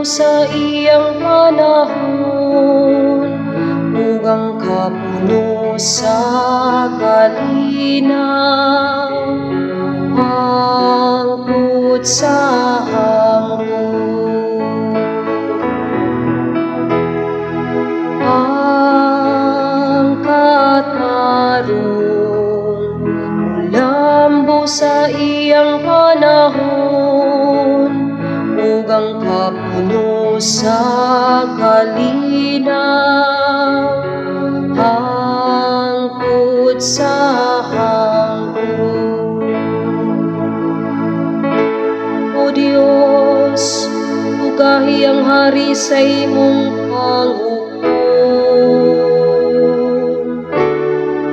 sa iyang panahon, ugang kapuno sa kalinaw, hangtod sa hangtod. Ang katarong lambo sa iyang panahon, ugang kapuno sa kalinaw, hangtod sa hangtod. O Diyos, ugahi ang hari sa imong panghukom,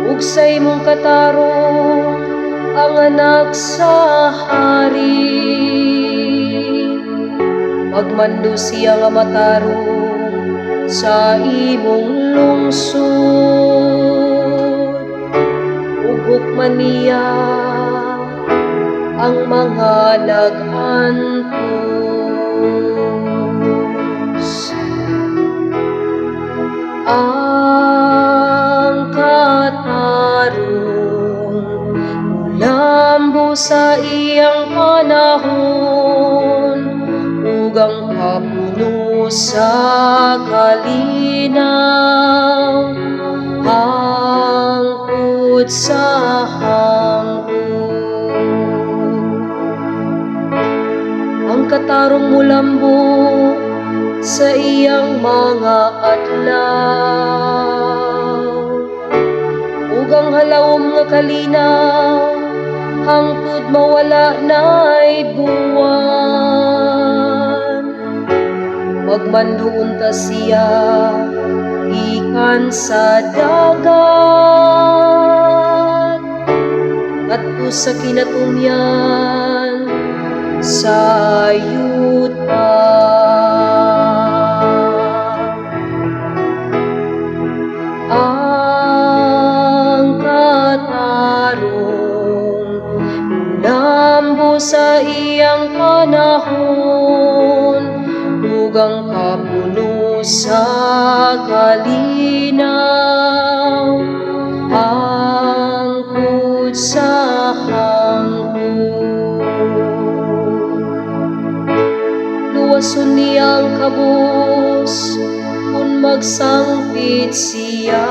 ug sa imong katarong ang anak sa hari. Magmando siya nga matarong sa imong lungsod, ug hukman niya ang mga nag-antos. Ang katarong lambo sa iyang panahon, ugang kapuno sa kalinaw, hangtod sa hangtod. Ang katarong mulambo sa iyang mga adlaw, ugang halawom nga kalinaw, hangtod mawala na'y buwan. Magmandoon ta siya ikan sa dagat, ngadto sa kinatumyan sa yuta. Ang katarong lambo sa iyang panahon, ugang kapuno sa kalinaw, hangtod sa hangtod. Luwason niyang kabus kung magsangpit siya,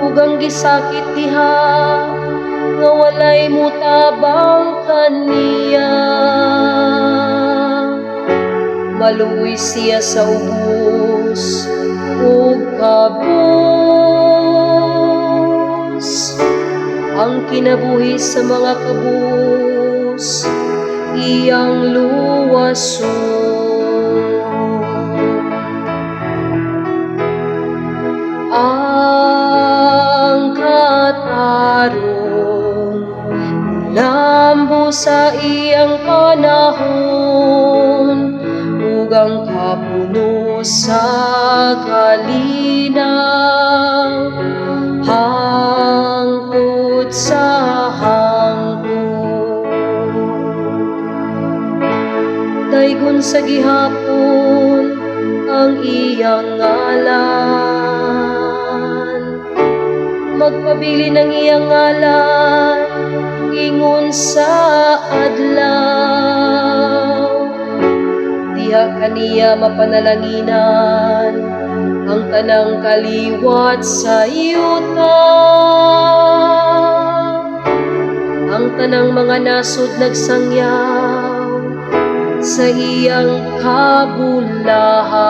ugang gisakit diha nga walay mutabang kaniya. Maluoy siya sa ubos ug kabus, ang kinabuhi sa mga kabus iyang luwason. Ang katarong lambo sa iyang panahon, ugang kapuno sa kalinaw, hangtod sa hangtod. Daygon sa gihapon ang iyang ngalan, magpabili ng iyang ngalan ingon sa adlaw. Diha kaniya mapanalanginan ang tanang kaliwat sa yuta, ang tanang mga nasud nagsangyaw sa iyang kabulahan.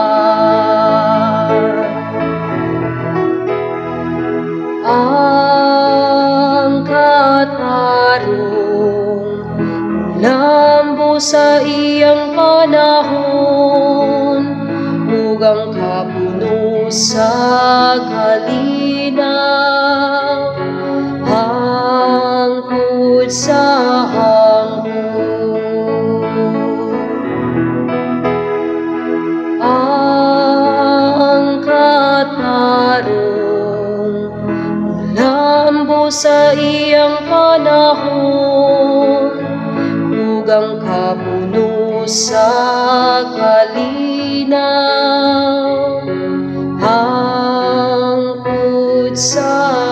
Ang katarong lambo sa iyang panahon, ugang kapuno sa kalinaw, hangtod sa hangtod. Ang katarong lambo sa iyang panahon, ugang kapuno sa kalinaw, hangtod sa